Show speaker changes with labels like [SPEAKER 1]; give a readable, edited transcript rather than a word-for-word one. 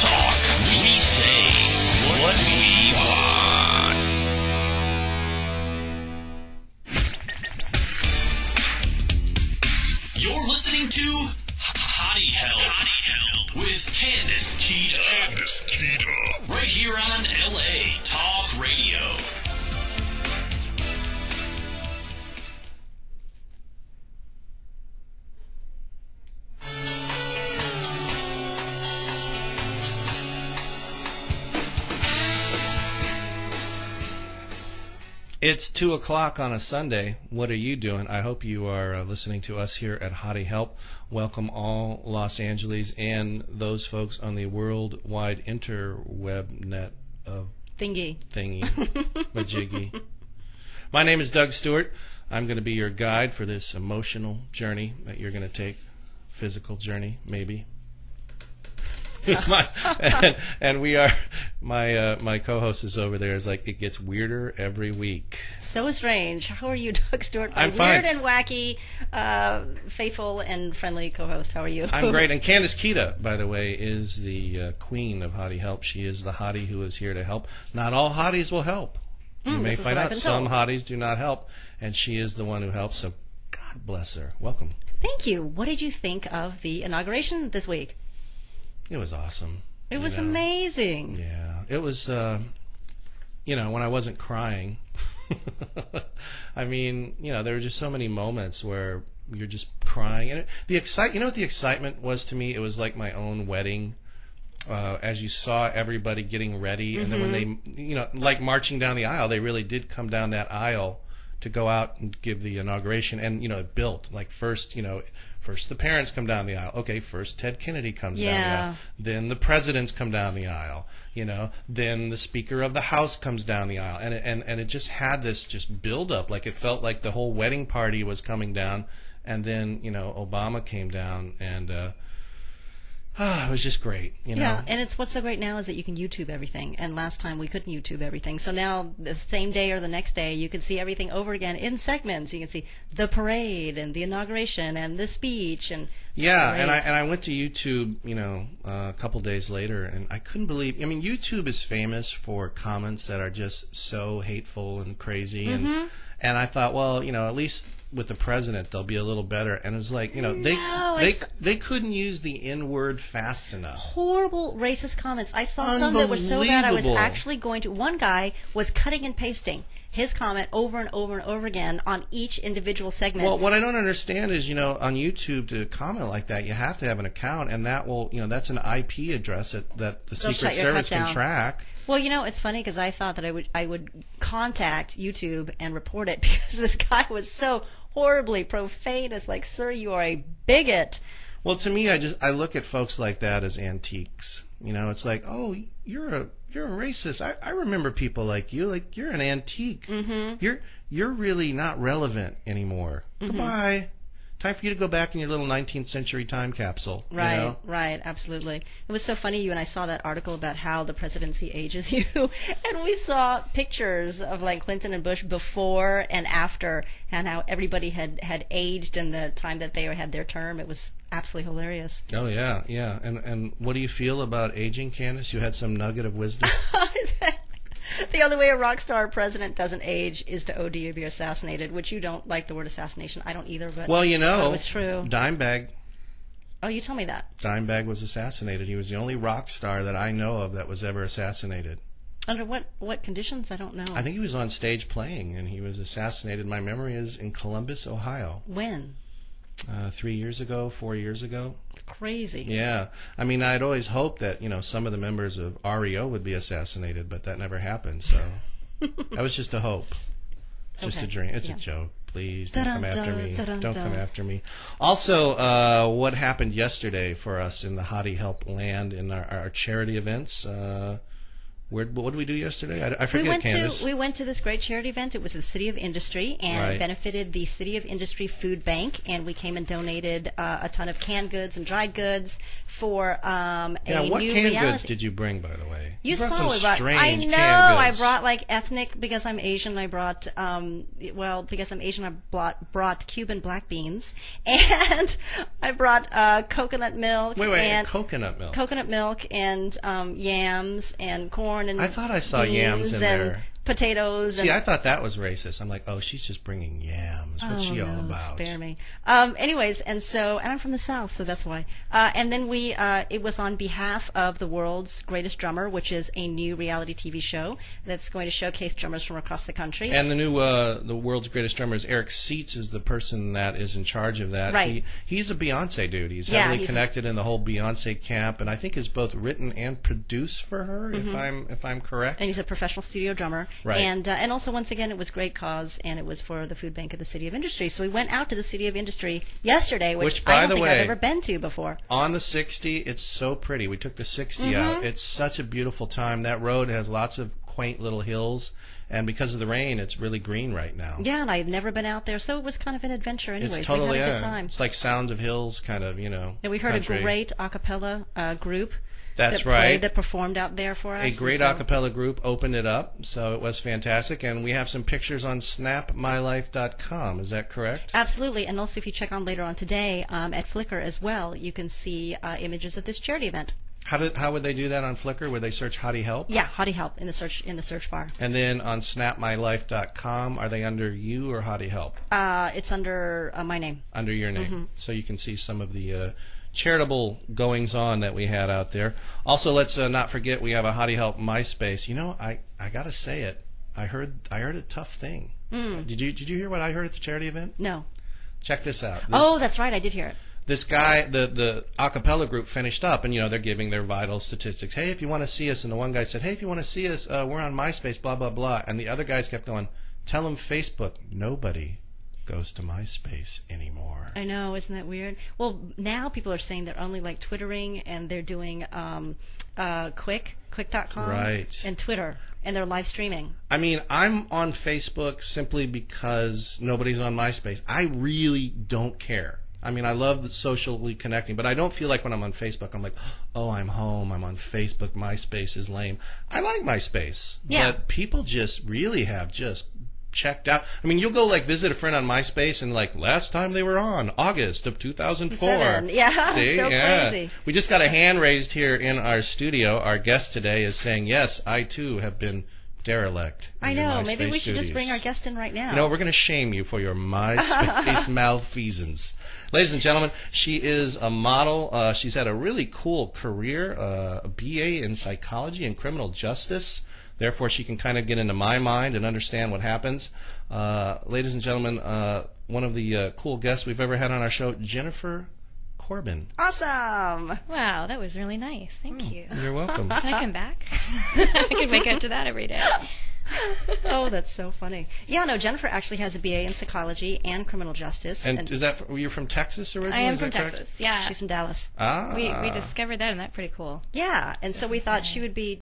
[SPEAKER 1] talk. We say what we want. You're listening to Hottie Help with Candace Keita. Right here on LA Talk Radio.
[SPEAKER 2] It's 2 o'clock on a Sunday. What are you doing? I hope you are listening to us here at Hottie Help. Welcome all Los Angeles and those folks on the worldwide interweb net of thingy, majiggy. My name is Doug Stewart. I'm going to be your guide for this emotional journey that you're going to take. Physical journey, maybe. and we are my co-host is over there is like it gets weirder every week.
[SPEAKER 3] So strange. How are you, Doug Stewart?
[SPEAKER 2] I'm fine.
[SPEAKER 3] Weird and wacky, faithful and friendly co-host. How are you?
[SPEAKER 2] I'm great. And Candace Keita, by the way, is the queen of Hottie Help. She is the hottie who is here to help. Not all hotties will help. You may find out some hotties do not help, and she is the one who helps. So God bless her. Welcome.
[SPEAKER 3] Thank you. What did you think of the inauguration this week?
[SPEAKER 2] It was awesome.
[SPEAKER 3] It was amazing.
[SPEAKER 2] Yeah. It was, when I wasn't crying. I mean, there were just so many moments where you're just crying. And you know what the excitement was to me? It was like my own wedding. As you saw everybody getting ready. And then when they, like marching down the aisle, they really did come down that aisle to go out and give the inauguration. And, it built. Like first the parents come down the aisle. Okay, first Ted Kennedy comes down the aisle. Then the presidents come down the aisle. Then the Speaker of the House comes down the aisle. And it just had this just build up. Like it felt like the whole wedding party was coming down. And then, Obama came down and it was just great,
[SPEAKER 3] Yeah, and what's so great now is that you can YouTube everything. And last time we couldn't YouTube everything. So now the same day or the next day you can see everything over again in segments. You can see the parade and the inauguration and the speech and
[SPEAKER 2] and I went to YouTube, a couple days later, and I couldn't believe. I mean, YouTube is famous for comments that are just so hateful and crazy, and I thought, well, at least with the president they'll be a little better. And it's like, they couldn't use the N word fast enough.
[SPEAKER 3] Horrible racist comments. I saw some that were so bad I was actually going to. One guy was cutting and pasting his comment over and over and over again on each individual segment.
[SPEAKER 2] Well, what I don't understand is, on YouTube to comment like that, you have to have an account, and that will, that's an IP address that the Secret Service can track.
[SPEAKER 3] Well, it's funny because I thought that I would contact YouTube and report it because this guy was so horribly profane. It's like, sir, you are a bigot.
[SPEAKER 2] Well, to me, I look at folks like that as antiques. It's like, oh, you're a racist. I remember people like you. Like, you're an antique. You're really not relevant anymore. Goodbye. Time for you to go back in your little 19th century time capsule.
[SPEAKER 3] Right, right, absolutely. It was so funny, you and I saw that article about how the presidency ages you, and we saw pictures of like Clinton and Bush before and after, and how everybody had aged in the time that they had their term. It was absolutely hilarious.
[SPEAKER 2] Oh yeah, yeah. And what do you feel about aging, Candace? You had some nugget of wisdom.
[SPEAKER 3] The only way a rock star president doesn't age is to OD or be assassinated, which you don't like the word assassination. I don't either, but
[SPEAKER 2] well, it
[SPEAKER 3] was true.
[SPEAKER 2] Dimebag.
[SPEAKER 3] Oh, you told me that.
[SPEAKER 2] Dimebag was assassinated. He was the only rock star that I know of that was ever assassinated.
[SPEAKER 3] Under what conditions? I don't know.
[SPEAKER 2] I think he was on stage playing, and he was assassinated. My memory is in Columbus, Ohio.
[SPEAKER 3] When?
[SPEAKER 2] 3 years ago, 4 years ago.
[SPEAKER 3] Crazy.
[SPEAKER 2] Yeah. I mean, I'd always hoped that, some of the members of REO would be assassinated, but that never happened, so that was just a hope. Just a dream. It's a joke. Please don't come after me. Don't come after me. Also, what happened yesterday for us in the Hottie Help land in our charity events, What did we do yesterday? I forget, Candace.
[SPEAKER 3] We went to this great charity event. It was the City of Industry, and it benefited the City of Industry Food Bank. And we came and donated a ton of canned goods and dried goods for a
[SPEAKER 2] what
[SPEAKER 3] new
[SPEAKER 2] canned
[SPEAKER 3] reality.
[SPEAKER 2] goods did you bring, by the way?
[SPEAKER 3] You
[SPEAKER 2] brought
[SPEAKER 3] saw
[SPEAKER 2] some
[SPEAKER 3] we brought.
[SPEAKER 2] strange
[SPEAKER 3] I know.
[SPEAKER 2] canned
[SPEAKER 3] I
[SPEAKER 2] goods.
[SPEAKER 3] brought like ethnic because I'm Asian. I brought because I'm Asian. I brought Cuban black beans, and I brought coconut milk.
[SPEAKER 2] Wait, coconut milk.
[SPEAKER 3] Coconut milk and yams and corn and
[SPEAKER 2] I thought I saw
[SPEAKER 3] beans
[SPEAKER 2] yams in
[SPEAKER 3] and
[SPEAKER 2] there.
[SPEAKER 3] Potatoes.
[SPEAKER 2] See, I thought that was racist. I'm like, oh, she's just bringing yams. What's she all about?
[SPEAKER 3] Spare me. Anyways, and I'm from the South, so that's why. And then it was on behalf of the World's Greatest Drummer, which is a new reality TV show that's going to showcase drummers from across the country.
[SPEAKER 2] And the new, the World's Greatest Drummer is Eric Seitz is the person that is in charge of that.
[SPEAKER 3] Right.
[SPEAKER 2] He's a Beyonce dude. He's heavily connected in the whole Beyonce camp, and I think has both written and produced for her, if I'm correct.
[SPEAKER 3] And he's a professional studio drummer.
[SPEAKER 2] Right.
[SPEAKER 3] And also, once again, it was great cause, and it was for the food bank of the City of Industry. So we went out to the City of Industry yesterday, which
[SPEAKER 2] by
[SPEAKER 3] I don't
[SPEAKER 2] the
[SPEAKER 3] think
[SPEAKER 2] way,
[SPEAKER 3] I've ever been to before.
[SPEAKER 2] On the 60, it's so pretty. We took the 60 out. It's such a beautiful time. That road has lots of quaint little hills, and because of the rain, it's really green right now.
[SPEAKER 3] Yeah, and I had never been out there, so it was kind of an adventure anyways.
[SPEAKER 2] It's totally,
[SPEAKER 3] we had a good time.
[SPEAKER 2] It's like Sounds of Hills kind of,
[SPEAKER 3] And we heard
[SPEAKER 2] country.
[SPEAKER 3] a great a cappella group.
[SPEAKER 2] That's right.
[SPEAKER 3] That performed out there for us.
[SPEAKER 2] A great a cappella group opened it up, so it was fantastic. And we have some pictures on snapmylife.com. Is that correct?
[SPEAKER 3] Absolutely. And also, if you check on later on today at Flickr as well, you can see images of this charity event.
[SPEAKER 2] How would they do that on Flickr? Would they search Hottie Help?
[SPEAKER 3] Yeah, Hottie Help in the search bar.
[SPEAKER 2] And then on snapmylife.com, are they under you or Hottie Help?
[SPEAKER 3] It's under my name.
[SPEAKER 2] Under your name. So you can see some of the charitable goings on that we had out there. Also, let's not forget we have a Hottie Help MySpace. You know, I gotta say it. I heard a tough thing. Did you hear what I heard at the charity event?
[SPEAKER 3] No.
[SPEAKER 2] Check this out.
[SPEAKER 3] That's right. I did hear it.
[SPEAKER 2] This guy, the a cappella group finished up, and they're giving their vital statistics. Hey, if you want to see us, and the one guy said, hey, if you want to see us, we're on MySpace, blah blah blah, and the other guys kept going, tell them Facebook. Nobody goes to MySpace anymore.
[SPEAKER 3] I know, isn't that weird? Well, now people are saying they're only like Twittering, and they're doing quick.com,
[SPEAKER 2] right,
[SPEAKER 3] and Twitter, and they're live streaming.
[SPEAKER 2] I mean, I'm on Facebook simply because nobody's on MySpace. I really don't care. I mean, I love the socially connecting, but I don't feel like when I'm on Facebook, I'm like, oh, I'm home, I'm on Facebook, MySpace is lame. I like MySpace, but people just really have just checked out. I mean, you'll go like visit a friend on MySpace and like last time they were on August of 2004.
[SPEAKER 3] Yeah,
[SPEAKER 2] see,
[SPEAKER 3] so crazy.
[SPEAKER 2] We just got a hand raised here in our studio. Our guest today is saying, yes, I too have been derelict.
[SPEAKER 3] I know. Maybe we should just bring our guest in right now.
[SPEAKER 2] We're going to shame you for your MySpace malfeasance. Ladies and gentlemen, she is a model. She's had a really cool career, a BA in psychology and criminal justice. Therefore, she can kind of get into my mind and understand what happens. Ladies and gentlemen, one of the cool guests we've ever had on our show, Jennifer Corbin.
[SPEAKER 3] Awesome!
[SPEAKER 4] Wow, that was really nice. Thank you.
[SPEAKER 2] You're welcome.
[SPEAKER 4] Can I come back? I can wake up to that every day.
[SPEAKER 3] Oh, that's so funny. Yeah, no, Jennifer actually has a BA in psychology and criminal justice.
[SPEAKER 2] And is that, you're from Texas originally?
[SPEAKER 4] I am
[SPEAKER 2] is
[SPEAKER 4] from
[SPEAKER 2] that correct?
[SPEAKER 4] Texas, yeah.
[SPEAKER 3] She's from Dallas.
[SPEAKER 2] Ah.
[SPEAKER 4] We discovered that, and that's pretty cool.
[SPEAKER 3] Yeah, and so we thought she would be